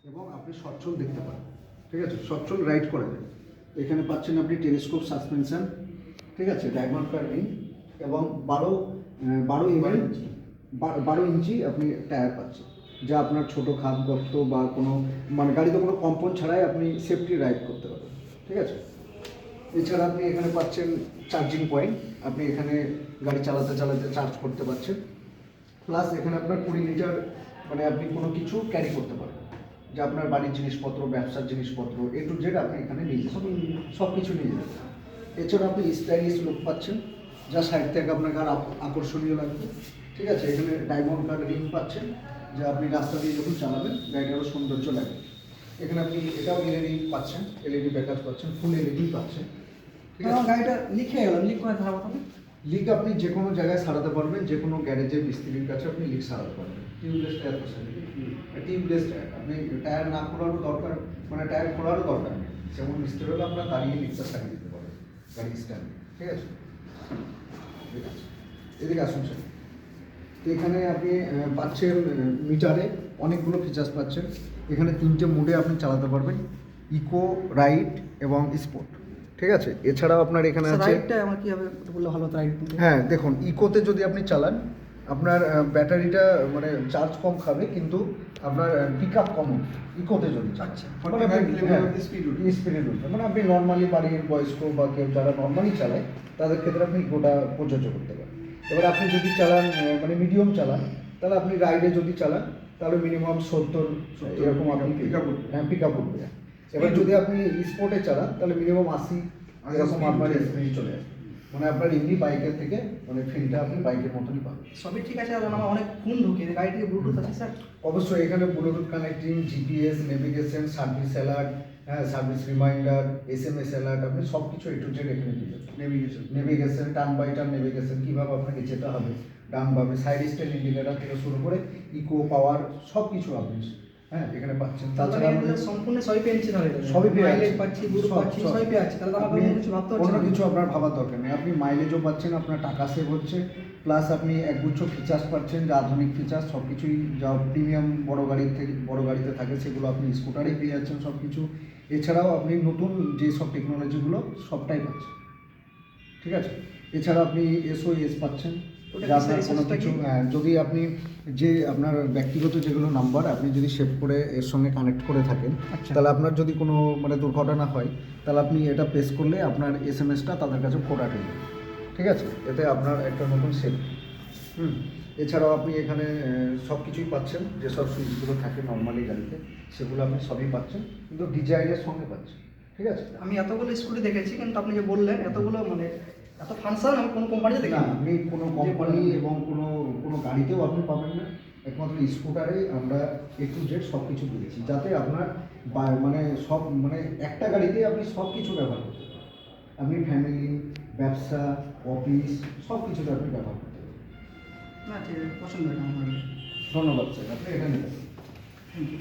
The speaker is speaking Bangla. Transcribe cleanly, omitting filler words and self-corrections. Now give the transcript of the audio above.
এবং আপনি সচ্ছল দেখতে পারেন। ঠিক আছে, সচ্ছল রাইড করা যায়। এখানে পাচ্ছেন আপনি টেলিস্কোপ সাসপেনশন, ঠিক আছে, ডায়মন্ড কার্ভিং এবং 12 ইঞ্চি আপনি টায়ার পাচ্ছেন, যা আপনার ছোটো খাদ গর্ত বা কোনো মানে গাড়িতে কোনো কম্পন ছাড়াই আপনি সেফটি রাইড করতে পারবেন। ঠিক আছে, এছাড়া আপনি এখানে পাচ্ছেন চার্জিং পয়েন্ট, আপনি এখানে গাড়ি চালাতে চালাতে চার্জ করতে পারছেন। প্লাস এখানে আপনার 20 লিটার মানে আপনি কোনো কিছু ক্যারি করতে পারবেন, যে আপনার বাড়ির জিনিসপত্র, ব্যবসার জিনিসপত্র এ টু জেড আপনি এখানে নিয়ে যেতে সব কিছু নিয়ে যেতে পারেন। এছাড়া আপনি স্টাইলিশ লুক পাচ্ছেন, যা সাইড থেকে আপনাকে আর আকর্ষণীয় লাগবে। ঠিক আছে, এখানে ডায়মন্ড কার্ড রিং পাচ্ছেন, যা আপনি রাস্তা দিয়ে যখন চালাবেন গাড়িটা আরও সৌন্দর্য লাগবে। এখানে আপনি এটাও এলইডি পাচ্ছেন, এলইডি ব্যাকআপ পাচ্ছেন, ফুল এলইডি পাচ্ছেন। ঠিক আছে, গাড়িটা লিক হয়ে গেল, লিক করে ধারা কথা লিক আপনি যে কোনো জায়গায় সারাতে পারবেন, যে কোনো গ্যারেজের মিস্ত্রির কাছে আপনি লিক সারাতে পারবেন। টিউবলেস টায়ার টিউবলেস টায়ার, আপনি টায়ার না খোলারও দরকার, মানে টায়ার খোলারও দরকার নেই, যেমন মিস্ত্রি হলে আপনার দাঁড়িয়ে লিকটা সারিয়ে দিতে পারবেন গাড়ি স্ট্যান্ডে। ঠিক আছে, ঠিক আছে, এদিকে আসুন স্যার। তো এখানে আপনি পাচ্ছেন মিটারে অনেকগুলো ফিচার্স পাচ্ছেন। এখানে 3টে মোডে আপনি চালাতে পারবেন, ইকো, রাইড এবং স্পোর্ট। ঠিক আছে, এছাড়াও আপনার এখানে আছে রাইডটা আমার কি হবে বললে ভালো হতো রাইড। হ্যাঁ, দেখুন ইকোতে যদি আপনি চালান আপনার ব্যাটারিটা মানে চার্জ কম খাবে, কিন্তু আপনার পিক আপ কম হবে ইকোতে যদি চালাচ্ছেন, মানে স্পিডে উঠবে। মানে আপনি নর্মালি বাড়ির বয়স্ক বা কেউ যারা নর্মালি চালায় তাদের ক্ষেত্রে আপনি ইকোটা প্রযোজ্য করতে পারেন। এবার আপনি যদি চালান মানে মিডিয়াম চালান, তাহলে আপনি রাইডে যদি চালান তাহলে মিনিমাম 70 এরকম আপনি পিক আপ উঠবে। এবার যদি আপনি স্পোর্টে চালান তাহলে মিনিমাম 80 এরকম আপনার স্পিড চলে আসবে। মানে আপনার এমনি বাইকের থেকে মানে ফিলটা আপনি বাইকের মতনই পাবেন। সবই ঠিক আছে, আর আমার অনেক ফোন ঢুকে গাড়িতে ব্লুটুথ আছে স্যার? অবশ্যই এখানে Bluetooth connecting, GPS, navigation, service alert, হ্যাঁ সার্ভিস রিমাইন্ডার, এসএমএস অ্যালার্ট, আপনি সব কিছু এ টু জেড এখানে পেয়ে যাবেন। Navigation, turn by turn navigation, কীভাবে আপনাকে যেতে হবে, ডান বামে, সাইড স্ট্যান্ড ইন্ডিকেটার থেকে শুরু করে ইকো, পাওয়ার সব কিছু আপনি হ্যাঁ এখানে পাচ্ছেন। তাছাড়া আমাদের সম্পূর্ণ সবই পেয়েছি, সবই পেয়ে মাইলেজ পাচ্ছি, ব্লুটুথ পাচ্ছি, সবই পেয়ে আছে। তাহলে আমার কোনো কিছু ভাবতে হচ্ছে না, কোনো কিছু আপনার ভাবার দরকার নেই। আপনি মাইলেজও পাচ্ছেন, আপনার টাকা সেভ হচ্ছে, প্লাস আপনি একগুচ্ছ ফিচার্স পাচ্ছেন, যে আধুনিক ফিচার্স সব কিছুই যা প্রিমিয়াম বড় গাড়িতে থাকে সেগুলো আপনি স্কুটারেই পেয়ে যাচ্ছেন সব কিছু। এছাড়াও আপনি নতুন যে সব টেকনোলজিগুলো সবটাই পাচ্ছেন। ঠিক আছে, এছাড়া আপনি এসওএস পাচ্ছেন, আপনার কোনো কিছু যদি আপনি যে আপনার ব্যক্তিগত যেগুলো নাম্বার আপনি যদি সেভ করে এর সঙ্গে কানেক্ট করে থাকেন, তাহলে আপনার যদি কোনো মানে দুর্ঘটনা হয় তাহলে আপনি এটা প্রেস করলে আপনার এসএমএসটা তাদের কাছে ফরওয়ার্ড হয়ে যাবে। ঠিক আছে, এতে আপনার একটা নতুন সেভ। এছাড়াও আপনি এখানে সব কিছুই পাচ্ছেন, যেসব সুইচগুলো থাকে নর্মালি গাড়িতে সেগুলো আপনি সবই পাচ্ছেন, কিন্তু ডিজাইনের সঙ্গে পাচ্ছেন। ঠিক আছে, আমি এতগুলো স্কুটি দেখেছি, কিন্তু আপনি যে বললেন এতগুলো মানে এত ফাংশন আমি কোনো কোম্পানিতে দেখি না। আপনি কোনো কোম্পানি এবং কোনো গাড়িতেও আপনি পাবেন না। একমাত্র স্কুটারে আমরা এ টু জেড সব কিছু দিয়েছি, যাতে আপনার মানে সব মানে একটা গাড়িতে আপনি সব কিছু ব্যবহার করতে পারেন। আপনি ফ্যামিলি, ব্যবসা, অফিস সব কিছুতে আপনি ব্যবহার করতে পারেন। না ঠিক আছে, পছন্দ হয় আমার। ধন্যবাদ স্যার, আপনি এখানে থ্যাংক ইউ।